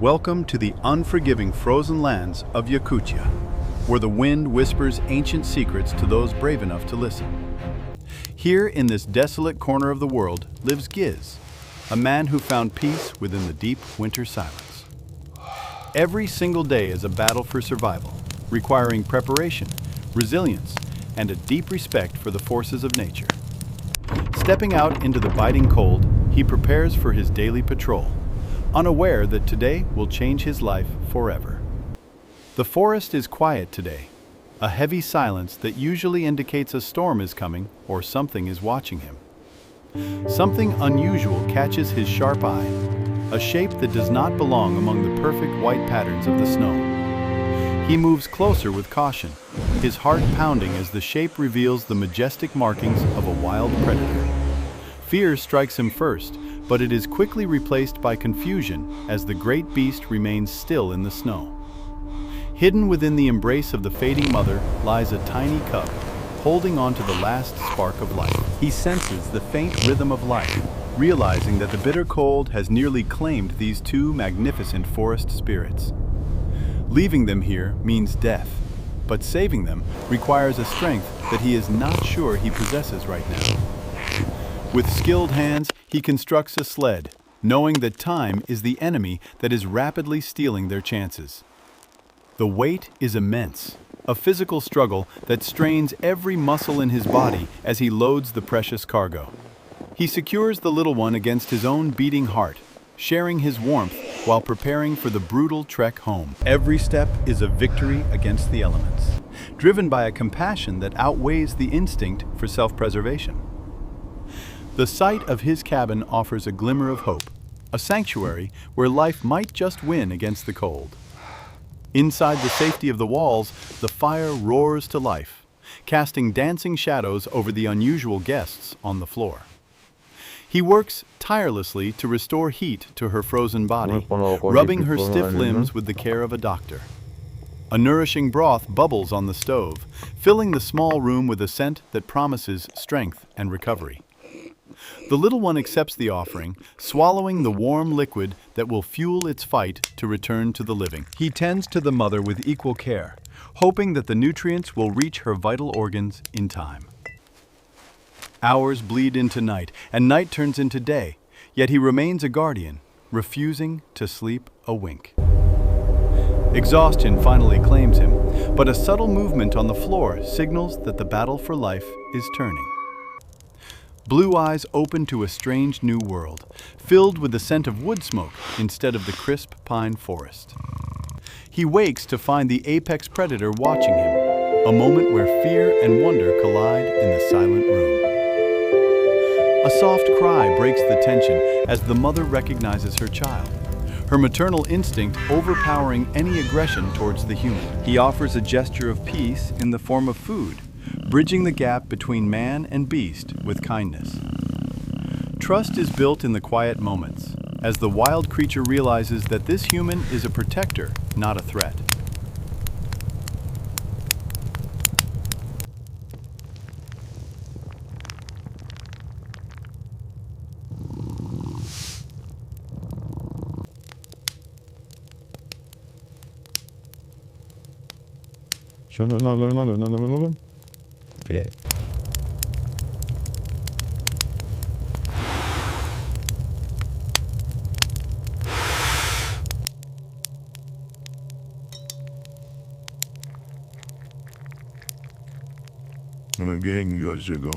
Welcome to the unforgiving frozen lands of Yakutia, where the wind whispers ancient secrets to those brave enough to listen. Here in this desolate corner of the world lives Giz, a man who found peace within the deep winter silence. Every single day is a battle for survival, requiring preparation, resilience, and a deep respect for the forces of nature. Stepping out into the biting cold, he prepares for his daily patrol, unaware that today will change his life forever. The forest is quiet today, a heavy silence that usually indicates a storm is coming or something is watching him. Something unusual catches his sharp eye, a shape that does not belong among the perfect white patterns of the snow. He moves closer with caution, his heart pounding as the shape reveals the majestic markings of a wild predator. Fear strikes him first, but it is quickly replaced by confusion as the great beast remains still in the snow. Hidden within the embrace of the fading mother lies a tiny cub, holding on to the last spark of life. He senses the faint rhythm of life, realizing that the bitter cold has nearly claimed these two magnificent forest spirits. Leaving them here means death, but saving them requires a strength that he is not sure he possesses right now. With skilled hands, he constructs a sled, knowing that time is the enemy that is rapidly stealing their chances. The weight is immense, a physical struggle that strains every muscle in his body as he loads the precious cargo. He secures the little one against his own beating heart, sharing his warmth while preparing for the brutal trek home. Every step is a victory against the elements, driven by a compassion that outweighs the instinct for self-preservation. The sight of his cabin offers a glimmer of hope, a sanctuary where life might just win against the cold. Inside the safety of the walls, the fire roars to life, casting dancing shadows over the unusual guests on the floor. He works tirelessly to restore heat to her frozen body, rubbing her stiff limbs with the care of a doctor. A nourishing broth bubbles on the stove, filling the small room with a scent that promises strength and recovery. The little one accepts the offering, swallowing the warm liquid that will fuel its fight to return to the living. He tends to the mother with equal care, hoping that the nutrients will reach her vital organs in time. Hours bleed into night, and night turns into day, yet he remains a guardian, refusing to sleep a wink. Exhaustion finally claims him, but a subtle movement on the floor signals that the battle for life is turning. Blue eyes open to a strange new world, filled with the scent of wood smoke instead of the crisp pine forest. He wakes to find the apex predator watching him, a moment where fear and wonder collide in the silent room. A soft cry breaks the tension as the mother recognizes her child, her maternal instinct overpowering any aggression towards the human. He offers a gesture of peace in the form of food, bridging the gap between man and beast with kindness. Trust is built in the quiet moments, as the wild creature realizes that this human is a protector, not a threat. Yeah. Again, you guys go.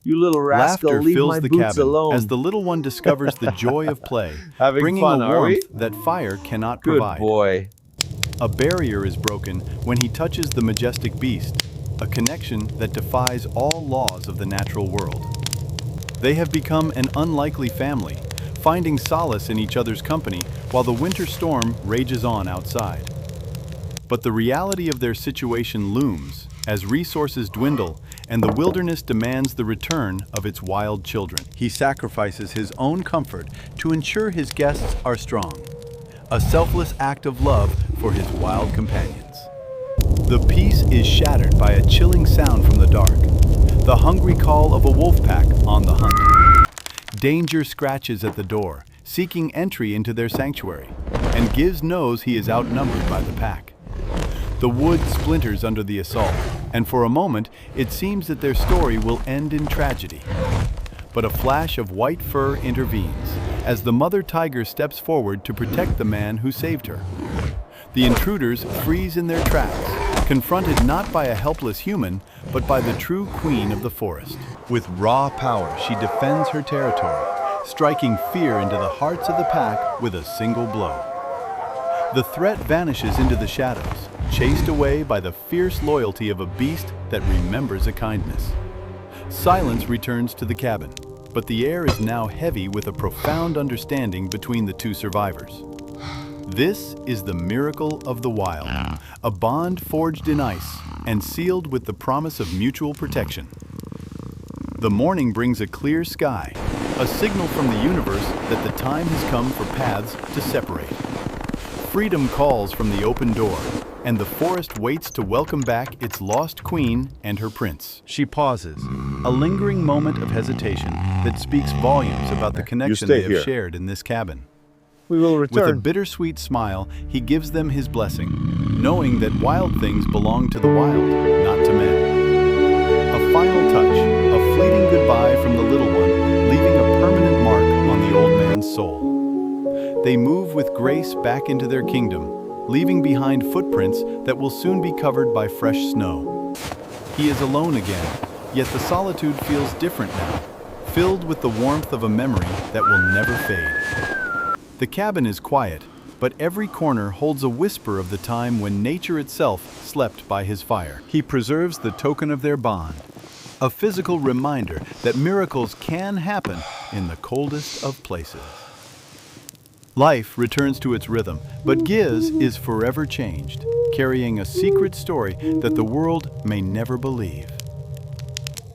You little rascal, Laughter leave fills my the boots cabin alone. as the little one discovers the joy of play, Having bringing fun, a are we? warmth that fire cannot Good provide. boy. A barrier is broken when he touches the majestic beast, a connection that defies all laws of the natural world. They have become an unlikely family, finding solace in each other's company while the winter storm rages on outside. But the reality of their situation looms as resources dwindle and the wilderness demands the return of its wild children. He sacrifices his own comfort to ensure his guests are strong, a selfless act of love for his wild companions. The peace is shattered by a chilling sound from the dark, the hungry call of a wolf pack on the hunt. Danger scratches at the door, seeking entry into their sanctuary, and Giz knows he is outnumbered by the pack. The wood splinters under the assault, and for a moment, it seems that their story will end in tragedy. But a flash of white fur intervenes, as the mother tiger steps forward to protect the man who saved her. The intruders freeze in their tracks, confronted not by a helpless human, but by the true queen of the forest. With raw power, she defends her territory, striking fear into the hearts of the pack with a single blow. The threat vanishes into the shadows, chased away by the fierce loyalty of a beast that remembers a kindness. Silence returns to the cabin, but the air is now heavy with a profound understanding between the two survivors. This is the miracle of the wild, a bond forged in ice and sealed with the promise of mutual protection. The morning brings a clear sky, a signal from the universe that the time has come for paths to separate. Freedom calls from the open door, and the forest waits to welcome back its lost queen and her prince. She pauses, a lingering moment of hesitation that speaks volumes about the connection they have shared in this cabin. We will With a return. bittersweet smile, he gives them his blessing, knowing that wild things belong to the wild, not to men. A final touch, a fleeting goodbye from the little one, leaving a permanent mark on the old man's soul. They move with grace back into their kingdom, leaving behind footprints that will soon be covered by fresh snow. He is alone again, yet the solitude feels different now, filled with the warmth of a memory that will never fade. The cabin is quiet, but every corner holds a whisper of the time when nature itself slept by his fire. He preserves the token of their bond, a physical reminder that miracles can happen in the coldest of places. Life returns to its rhythm, but Giz is forever changed, carrying a secret story that the world may never believe.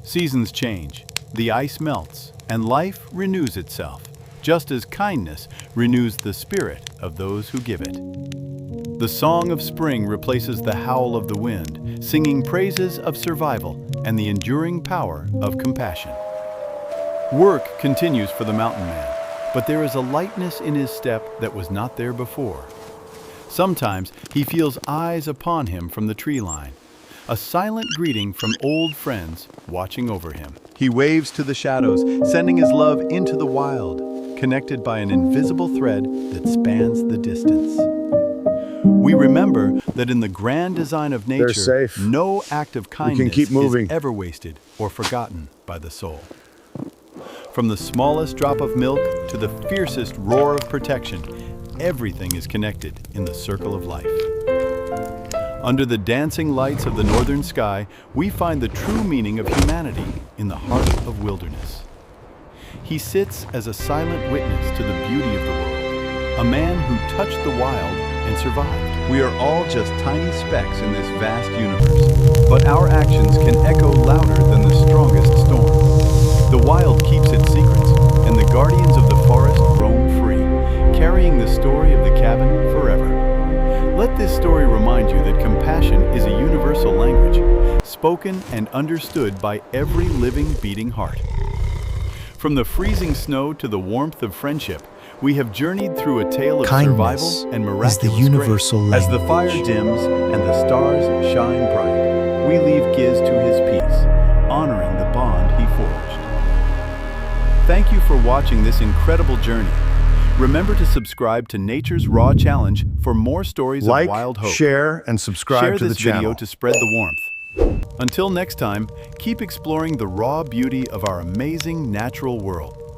Seasons change, the ice melts, and life renews itself, just as kindness renews the spirit of those who give it. The song of spring replaces the howl of the wind, singing praises of survival and the enduring power of compassion. Work continues for the mountain man, but there is a lightness in his step that was not there before. Sometimes he feels eyes upon him from the tree line, a silent greeting from old friends watching over him. He waves to the shadows, sending his love into the wild, connected by an invisible thread that spans the distance. We remember that in the grand design of nature, safe. no act of kindness keep moving. is ever wasted or forgotten by the soul. From the smallest drop of milk to the fiercest roar of protection, everything is connected in the circle of life. Under the dancing lights of the northern sky, we find the true meaning of humanity in the heart of wilderness. He sits as a silent witness to the beauty of the world, a man who touched the wild and survived. We are all just tiny specks in this vast universe, but our actions can echo louder than the strongest storm. The wild keeps its secrets, and the guardians of the forest roam free, carrying the story of the cabin forever. Let this story remind you that compassion is a universal language, spoken and understood by every living, beating heart. From the freezing snow to the warmth of friendship, we have journeyed through a tale of survival and miraculous is the universal grace. As the fire dims and the stars shine bright, we leave Giz to his peace, honoring the bond he forged. Thank you for watching this incredible journey. Remember to subscribe to Nature's Raw Challenge for more stories of wild hope. Share, and subscribe Share to the this video channel. to spread the warmth. Until next time, keep exploring the raw beauty of our amazing natural world.